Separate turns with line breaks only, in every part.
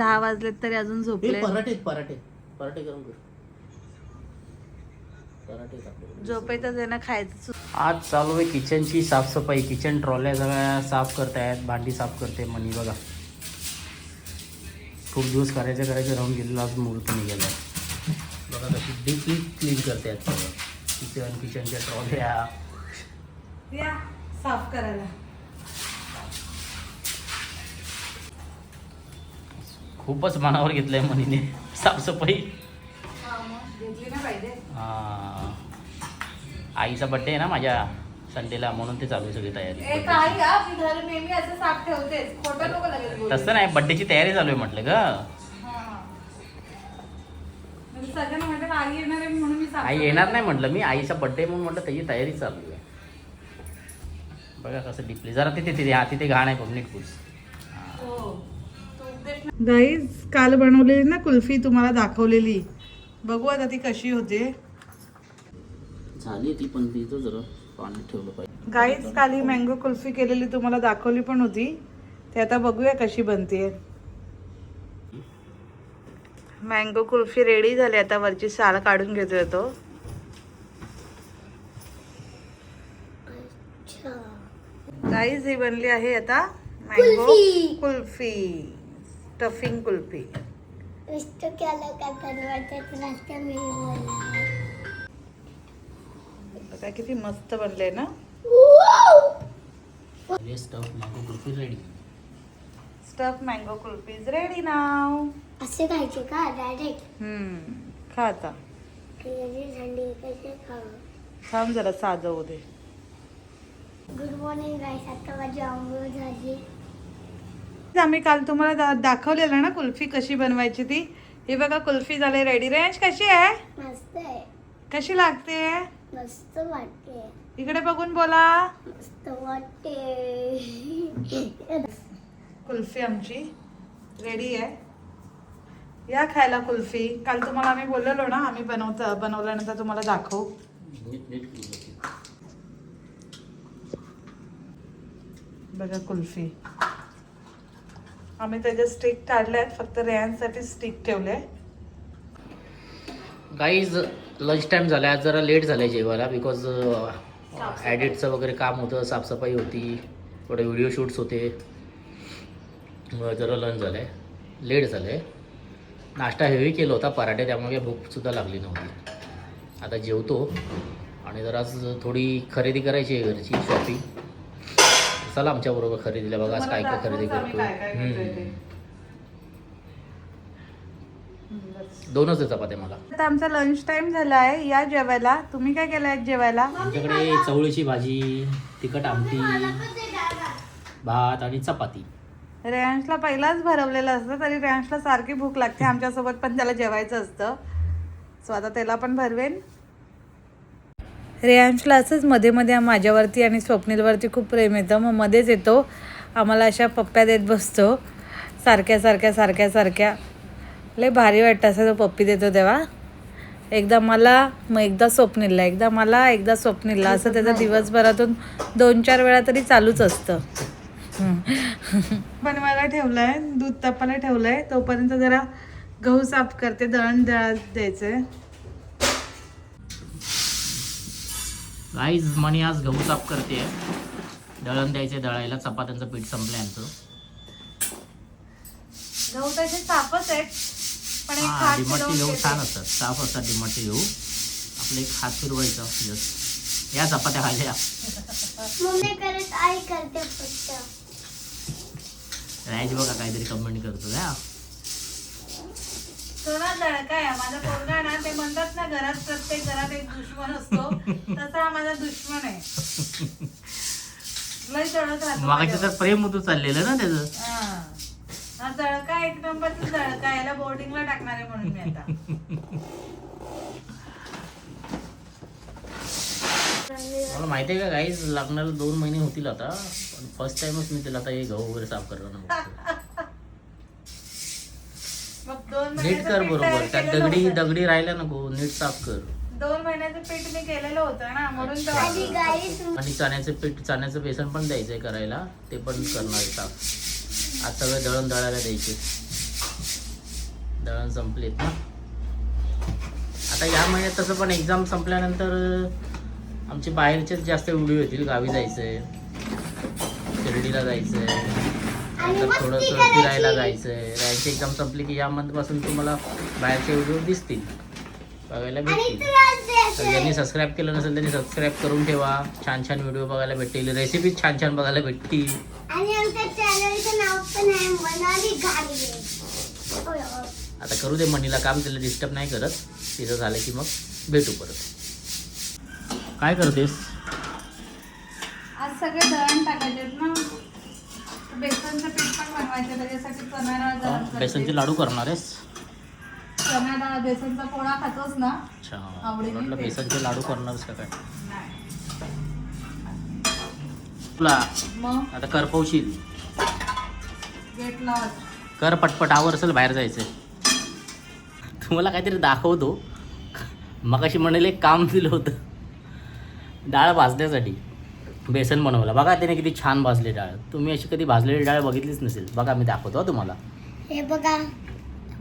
10 वाजलेत तरी अजून झोपले.
पराठे पराठे करून कर.
झोपेतच आहे ना खायचं.
आज चालू आहे किचनची साफसफाई. किचन ट्रॉल्या सगळ्या साफ करतायत. भांडी साफ करते मनी बघा. खूप दिवस करायचं राहून गेलेलं आज मुहूर्त निघाला. बघा कशी डीपली क्लीन करते आज सगळं. किचनच्या ट्रॉल्या
या साफ करायला.
खूपच मनावर घेतलंय मनीने साफसफाई.
घेतली ना पाहिजे.
आईचा बड्डे आहे ना माझ्या संडेला, म्हणून ते चालू आहे सगळी तयारी.
घर नेहमी असं साफ ठेवतेच. खोटं नको लगेच बोलू.
तसं नाही, बड्डेची तयारी चालू आहे म्हटलं ग.
सगळ्यांना म्हटलं आई येणार आहे म्हणून मी साफ.
आई येणार नाही म्हटलं मी, आईचा बड्डे म्हणून म्हटलं त्याची तयारी चालू आहे. बघा कसं डिपली जरा तिथे घाण आहे बघ, नीट पुस.
गाईज काल बनवलेली ना कुल्फी तुम्हाला दाखवलेली, बघू आता ती कशी होते.
झाली ती पण ती जरा पाणी ठेवलं पाहिजे.
गाईज काल ही मँगो कुल्फी केलेली तुम्हाला दाखवली पण होती. ते आता बघूया कशी बनते. मँगो कुल्फी रेडी झाली. आता वरची साल काढून घेतोय तो. गाईज ही बनली आहे आता मँगो कुल्फी, स्टफिंग कुल्फी. बघा किती मस्त बनले ना.
Stuff mango kulfi ready.
Stuff mango kulfi is ready now.
असे खायचे का डायरेक्ट?
खा आता.
थंडी कसे खावं?
थांब जरा साजवू दे.
गुड मॉर्निंग गाईस. आता माझी आंघोळ झाली.
आम्ही काल तुम्हाला दाखवलेलं ना कुल्फी कशी बनवायची ती. हे बघा कुल्फी झाली रेडी. रेंज कशी आहे?
मस्त आहे.
कशी लागते?
मस्त वाटते.
इकडे बघून बोला.
मस्त वाटते.
कुल्फी आमची रेडी आहे. या खायला कुल्फी. काल तुम्हाला आम्ही बोललेलो ना, आम्ही बनवल्यानंतर तुम्हाला दाखवू. बघा कुल्फी. आम्ही त्याच्या स्टिक काढल्यात, फक्त रेयांसाठी स्टिक ठेवले.
गाईज लंच टाईम झाला. आज जरा लेट झालं आहे जेवायला, बिकॉज ॲडिटचं वगैरे काम होतं, साफसफाई होती, थोडे व्हिडिओ शूट्स होते, जरा लंच झालं आहे, लेट झालं आहे. नाश्ता हेवी केला होता पराठे, त्यामुळे भूकसुद्धा लागली नव्हती. आता जेवतो आणि जरा थोडी खरेदी करायची आहे, घरची शॉपिंग. चला आमच्याबरोबर खरेदीला. बघा आज काय काय खरेदी करतो. दोनच आहे चपात्या मला.
आता आमचा लंच टाइम झाला आहे. या जेवायला. तुम्ही काय केलं आहे जेवायला?
आमच्याकडे चवळीची भाजी, तिखट आमटी, भात आणि चपाती.
रेयांशला पहिलाच भरवलेलं असतं, तरी रेयांशला सारखी भूक लागते. आमच्यासोबत पण त्याला जेवायचं असतं, सो आता त्याला पण भरवेन. रेयांशला असंच मध्ये मध्ये माझ्यावरती आणि स्वप्नीलवरती खूप प्रेम येतं. मग मध्येच येतो, आम्हाला अशा पप्प्या देत बसतो सारख्या. लय भारी वाटतं असं तो पप्पी देतो तेव्हा. एकदा मला, मग एकदा स्वप्नीलला, एकदा मला, एकदा स्वप्नीलला, असं त्याचं दिवसभरातून 2-4 वेळा तरी चालूच असतं. बनवायला ठेवलंय, दूध तापायला ठेवलंय. तोपर्यंत जरा गहू साफ करते, दळण द्यायचंय.
गाईज मनी आज गहू साफ करते, दळण द्यायचे, दळायला. चपात्यांचं पीठ संपलं यांचं.
गहू तसे साफच आहेत, पण एक हात
डिमार्टचे
फिरवून
गहू
घेते.
छान असतात, साफ असतात डिमार्टचे गहू. आपले एक हात फिरवायचा जस्ट. या चपात्या खाल्ल्या.
मम्मी करत आई करते फक्त.
राज बघा काहीतरी कमेंट करतो ना.
तो ना दळका आहे माझा पोरगा ना. ते म्हणतात ना घरात प्रत्येक घरात एक दुश्मन असतो, तसा हा माझा दुश्मन आहे. लय दळत राहतो.
मागायचं तर प्रेम होतं चाललेलं ना त्याचं.
हा दळका एक नंबरच दळका. याला बोर्डिंगला टाकणार आहे म्हणून मी आता.
मला माहिती आहे का गाईज, लग्नाला 2 महिने होतील आता, पण फर्स्ट टाइमच मी त्याला आता हे गहू वगैरे साफ करणार नव्हतं.
मग 2
नीट
महिन्याचं
कर
पीठ
बरोबर.
तयार
त्यात
केलेलं होतं.
दगडी राहिला नको, नीट साफ कर.
2 महिन्याचं पीठ मी केलेलं होतं ना, म्हणून तर
आणि गाईस
आणि चण्याचं बेसन पण द्यायचंय करायला, ते पण करणार आहे साफ. आज सगळं दळण दळायला द्यायचे. दळण संपलेत ना. आता या महिन्यात तसं पण एक्झाम संपल्यानंतर आमचे बाहेरचेच जास्त व्हिडिओ येतील. गावी जायचं आहे, शिर्डीला जायचं आहे, नंतर थोडंसं फिरायला जायचं आहे. रॅंची एक्झाम संपली की या मंथपासून तुम्हाला बाहेरचे व्हिडिओ दिसतील, बघायला भेटतील. तर ज्यांनी सबस्क्राईब केलं नसेल त्यांनी सबस्क्राईब करून ठेवा. छान छान व्हिडिओ बघायला भेटतील, रेसिपी छान छान बघायला भेटतील.
आणि आमच्या चॅनलचं नाव पण आहे मनाली गाडी.
आता करू दे मनीला काम, तिला डिस्टर्ब नाही करत. तिथं झालं की मग भेटू परत. काय करतेस?
आज सगळे दळण टाकायचे ना, बेसनचं पीठ पण बनवायचं, त्याच्यासाठी चणा डाळ गरम करते.
बेसनचे लाडू करणार आहेस?
चणा डाळ बेसनचा पोळा खातोस ना.
अच्छा,
आवडीने
म्हटलं
ते.
बेसनचे लाडू करणारच का काय
नाही.
तुला
मग
आता करपवशील.
गेट लावत.
कर पटपट, आवरसेल बाहेर जायचंय. तुम्हाला काहीतरी दाखवतो. मगाशी म्हणाले एक काम दिलं होतं डाळ भाजण्यासाठी, बेसन बनवलं. बघा त्याने किती छान भाजली डाळ. तुम्ही अशी कधी भाजलेली डाळ बघितलीच नसेल. बघा मी दाखवतो तुम्हाला.
हे बघा,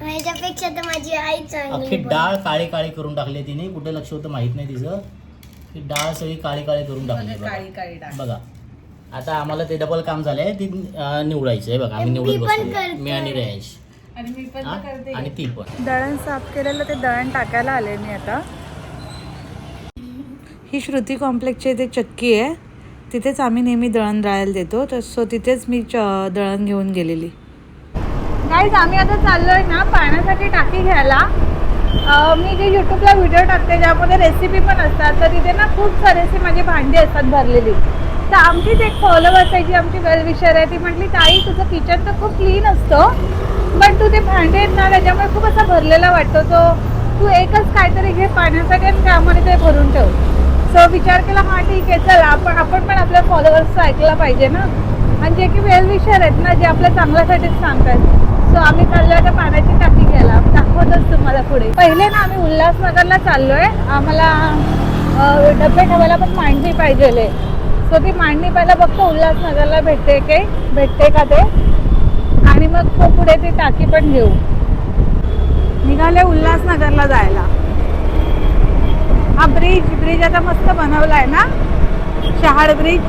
माझ्यापेक्षा तर माझी आई
अख्खी
चांगली.
डाळ काळी काळी करून टाकली तिने. कुठे लक्ष होतं माहित नाही तिचं. ती डाळ सगळी काळी काळी करून टाकली.
काळी काळी डाळ.
बघा आता आम्हाला ते डबल काम झालंय. ती निवडायचं आहे. बघा आम्ही निवडत
मी पण
बसलो,
करते.
मी आणि रेंज
आणि मी पण करते.
आणि ती पण.
दळण साफ केलेलं ते दळण टाकायला आले मी आता. ही श्रुती कॉम्प्लेक्सची इथे चक्की आहे, तिथेच आम्ही नेहमी दळण दळायला देतो. तर सो तिथेच मी दळण घेऊन गेलेली. गाईज आम्ही आता चाललोय ना पाण्यासाठी टाकी घ्यायला. मी जे यूट्यूबला व्हिडिओ टाकते ज्यामध्ये रेसिपी पण असतात, तर तिथे ना खूप सारेशी माझी भांडी असतात भरलेली. तर आमचीच एक फॉलोवर्स आहे जी आमची वेल विशर आहे, ती म्हटली ताई तुझं किचन तर खूप क्लीन असतं, पण तू ते भांडे आहेत ना त्याच्यामुळे खूप असा भरलेला वाटतो. तो तू एकच काहीतरी घे पाण्यासाठी आणि त्यामध्ये ते भरून ठेव. सो विचार केला हा ठीक आहे, चल आपण पण आपल्या फॉलोअर्सचं ऐकलं पाहिजे ना. आणि जे की वेल विशर आहेत ना, जे आपल्या चांगल्यासाठीच सांगतात. सो आम्ही चाललोय आता पाण्याची टाकी घ्यायला, दाखवतच तुम्हाला पुढे. पहिले ना आम्ही उल्हासनगरला चाललोय. आम्हाला डबे ठेवायला पण मांडणी पाहिजे. सो ती मांडणी पहिला बघतो उल्हासनगरला भेटते का ते, आणि मग तो पुढे ती टाकी पण घेऊ. निघाले उल्हासनगरला जायला. हा ब्रिज आता मस्त बनवलाय ना, शहाड ब्रिज.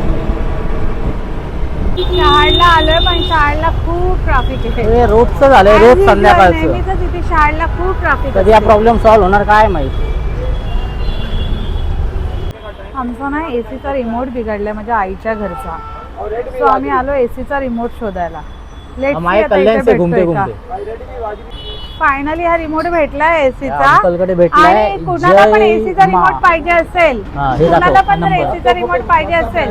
शहाडला आलोय, पण शहाडला खूप ट्रॅफिक आहे.
रोजचं झालंय, रोज संध्याकाळचं.
नेहमीच तिथे शहाडला खूप ट्रॅफिक.
कधी हा प्रॉब्लेम सॉल्व्ह होणार काय माहिती.
आमचा ना एसीचा रिमोट बिघडलाय माझ्या आईच्या घरचा. सो आम्ही आलो एसीचा रिमोट शोधायला. फायनली हा रिमोट भेटलाय एसीचा. आणि कुणाला पण एसीचा रिमोट पाहिजे असेल, कुणाला पण जर एसीचा रिमोट पाहिजे असेल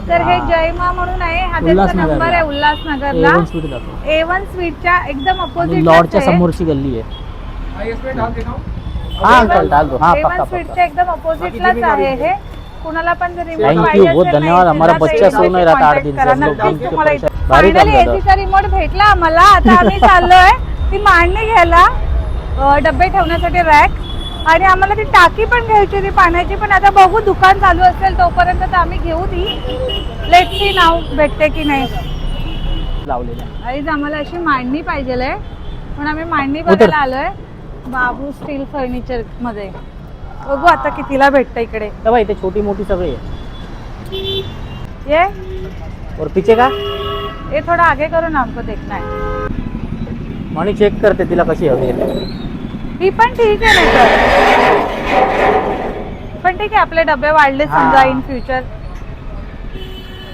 तर हे जयमा म्हणून आहे. हा त्यांचा नंबर आहे उल्हासनगरला. A1 स्वीटच्या एकदम अपोजिट
लॉर्डच्या समोरची गल्ली आहे.
A1 स्वीटच्या एकदम अपोजिटलाच आहे हे. कुणाला पण जर रिमोट पाहिजे असेल,
धन्यवाद. हमारा बच्चा सो नहीं रहा 8 दिन से.
फायनली एसीचा रिमोट भेटला आम्हाला. आता आम्ही चाललोय ती मांडणी घ्यायला, डबे ठेवण्यासाठी रॅक, आणि आम्हाला ती टाकी पण घ्यायची होती पाण्याची. पण आता बघू दुकान चालू असेल तोपर्यंत तर आम्ही घेऊ ती. लेट्स सी नाव भेटते की नाही. आईज आम्हाला अशी मांडणी पाहिजे आहे, पण आम्ही मांडणी बघायला आलोय बाबू स्टील फर्निचर मध्ये. बघू आता कितीला भेटतं इकडे.
इथे छोटी मोठी सगळी आहे.
ये
और पीछे का
ये थोड़ा आगे करो ना, हमको देखना है.
मनी चेक करते तिला कशी हवी आहे.
ही पण ठीक आहे ना तर, पण ठीक आहे आपले डबे वाढले समजा इन फ्यूचर.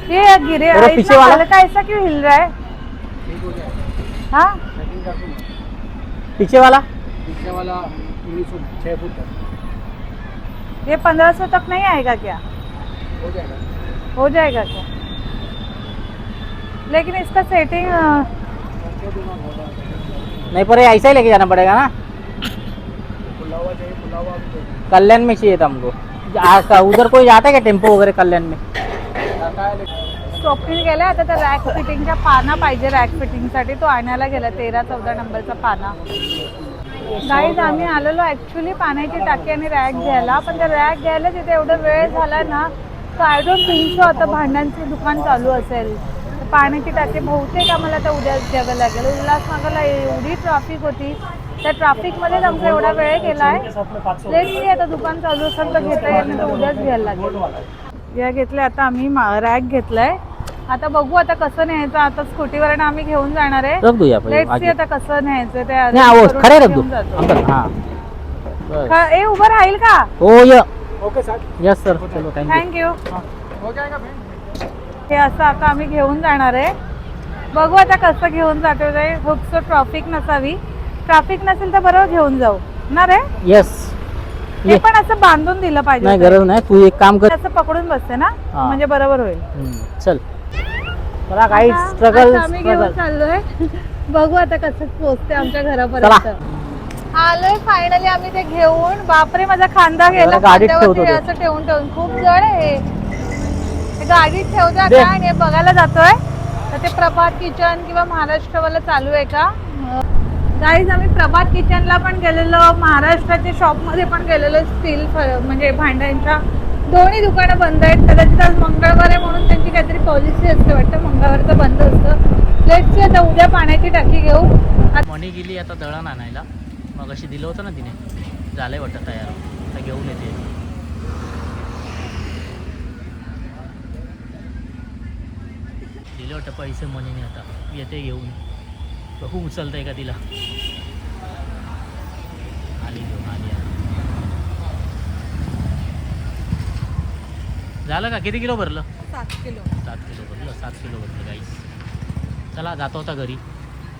ये गिरे का ऐसा क्यों हिल रहा है? हाँ
पीछे वाला
6 फुट.
ये 1500 तक नहीं आएगा क्या? हो जाएगा क्या? लेकिन इसका सेटिंग
नहीं, पर ऐसा ही लेके जाना पड़ेगा ना. कल्याण में चाहिए था हमको. उधर कोई जाता है क्या टेम्पो वगैरह कल्याण में?
स्वप्नील गेला आता त्या रॅक फिटिंगच्या पाना पाहिजे. रॅक फिटिंगसाठी तो आणायला गेला 13-14 नंबरचा पाना. गाईज आम्ही आलेलो ॲक्च्युली पाण्याची टाकी आणि रॅक घ्यायला, पण त्या रॅक घ्यायला तिथे एवढा वेळ झाला ना, तर आय डोंट थिंक सो आता भांड्यांचे दुकान चालू असेल. पाण्याची टाकी बहुतेक आम्हाला आता उद्याच द्यावं लागेल. उल्हासनगरला एवढी ट्रॅफिक होती, त्या ट्रॅफिकमध्येच आमचा एवढा वेळ गेला आहे. लेट आता दुकान चालू असेल तर घेता येईल नाही तर उद्याच घ्यायला लागेल. या घेतल्या आता आम्ही रॅक घेतलाय. आता बघू आता कसं न्यायचं. आता स्कूटीवरनं आम्ही घेऊन जाणार आहे. लेट सी आता कसं न्यायचं ते घेऊन जातो. ए उभं राहील का?
हो ओके सर. Yes sir. चलो
थँक्यू. हे असं आता आम्ही घेऊन जाणार आहे. बघू आता कसं घेऊन जातो ते. खूपसं ट्रॅफिक नसावी. ट्रॅफिक नसेल तर बरोबर घेऊन जाऊ ना रे.
यस.
हे पण असं बांधून दिलं पाहिजे.
नाही गरज नाही. तू एक काम कर.
असं पकडून बसते ना म्हणजे बरोबर होईल.
चल. मला काही स्ट्रगल
आम्ही घेऊन चाललोय. बघू आता कसं पोहोचते आमच्या घरापर्यंत. आलोय फायनली आम्ही ते घेऊन. बापरे माझा खांदा गेला. खांद्यावरती असं ठेवून खूप जड आहे. गाडीत ठेवतो आता आणि बघायला जातोय तर ते प्रभात किचन किंवा महाराष्ट्रवाला चालू आहे का. गाईज आम्ही प्रभात किचनला पण गेलेलो, महाराष्ट्राच्या शॉपमध्ये पण गेलेलो. स्टील म्हणजे भांड्यांच्या दोन्ही दुकानं बंद आहेत. कदाचित आज मंगळवार आहे म्हणून त्यांची काहीतरी पॉलिसी असते वाटतं, मंगळवारचं बंद असतं. लेट्स आता उद्या पाण्याची टाकी घेऊ.
मनी गेली आता दळण आणायला. मग अशी दिलं होतं ना तिने, झालंय वाटतं तयार. आता घेऊन येते. दिले वाटतं पैसे मनीने. आता येते घेऊन. बघू उचलतंय का तिला. आली घेऊन आली. झालं का? किती किलो भरलं?
7 किलो.
7 किलो भरलं. 7 किलो भरलं गाईस. चला जातो होता घरी.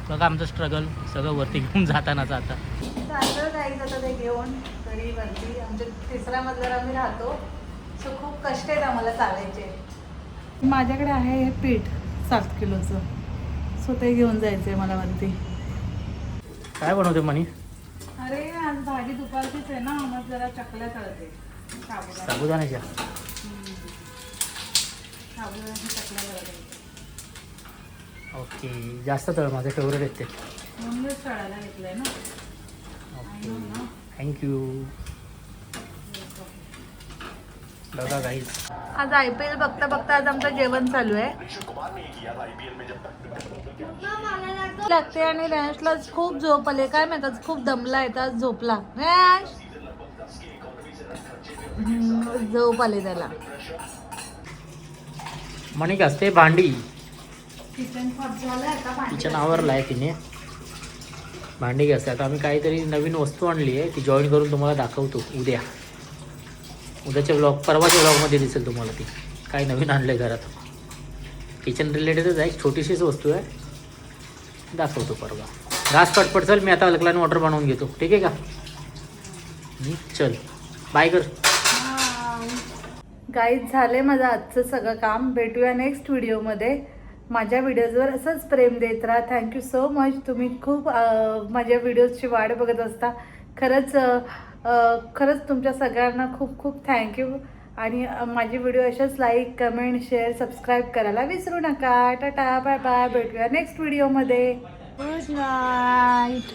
बघा आमचं स्ट्रगल सगळं वरती घेऊन जातानाच. आता
चाललं जाईल आता ते घेऊन घरी वरती. आमच्या 3ऱ्या मजल्यावर आम्ही राहतो. सो खूप कष्ट आहेत आम्हाला चालायचे. माझ्याकडे आहे हे पीठ 7 किलोचं. सो ते घेऊन जायचंय मला वरती.
काय बनवते मनी?
अरे आज भाजी दुपारचीच आहे ना, मग जरा चकल्या तळते.
साबुदाण्याच्या.
साबुदाण्याच्या चकल्या तळते.
ओके. जास्त तळ. माझे फेवरेट आहेत ते.
म्हणूनच तळायला घेतलंय ना.
ओके. थँक्यू. बघा गाईज.
आज IPL बघता बघता आज आमचं जेवण चालू आहे. लागते आणि रॅन्शला खूप झोप आले. काय माहिती खूप दमला आहे. आज झोपला. रॅन्श झोप आले त्याला.
मणी असते भांडी.
किचन खराब झालंय आता.
किचन आवरलं आहे तिने. भांडी घासते. आता आम्ही काहीतरी नवीन वस्तू आणली आहे ती जॉईन करून तुम्हाला दाखवतो उद्या. उद्याच्या ब्लॉग, परवाच्या ब्लॉगमध्ये दिसेल तुम्हाला ती काय नवीन आणलं आहे घरात. किचन रिलेटेडच आहे. छोटीशीच वस्तू आहे. दाखवतो परवा. घास पटपट. चल मी आता अलकलाईन वॉटर बनवून घेतो. ठीक आहे का? चल बाय कर.
गाईज झाले माझं आजचं सगळं काम. भेटूया नेक्स्ट व्हिडिओमध्ये. माझ्या व्हिडिओजवर असंच प्रेम देत राहा. Thank you so much. तुम्ही खूप माझ्या व्हिडिओजची वाट बघत असता. खरंच तुमच्या सगळ्यांना खूप खूप थँक्यू. आणि माझे व्हिडिओ असेच लाईक, कमेंट, शेअर, सबस्क्राईब करायला विसरू नका. Tata bye bye. भेटूया नेक्स्ट व्हिडिओमध्ये. Good night.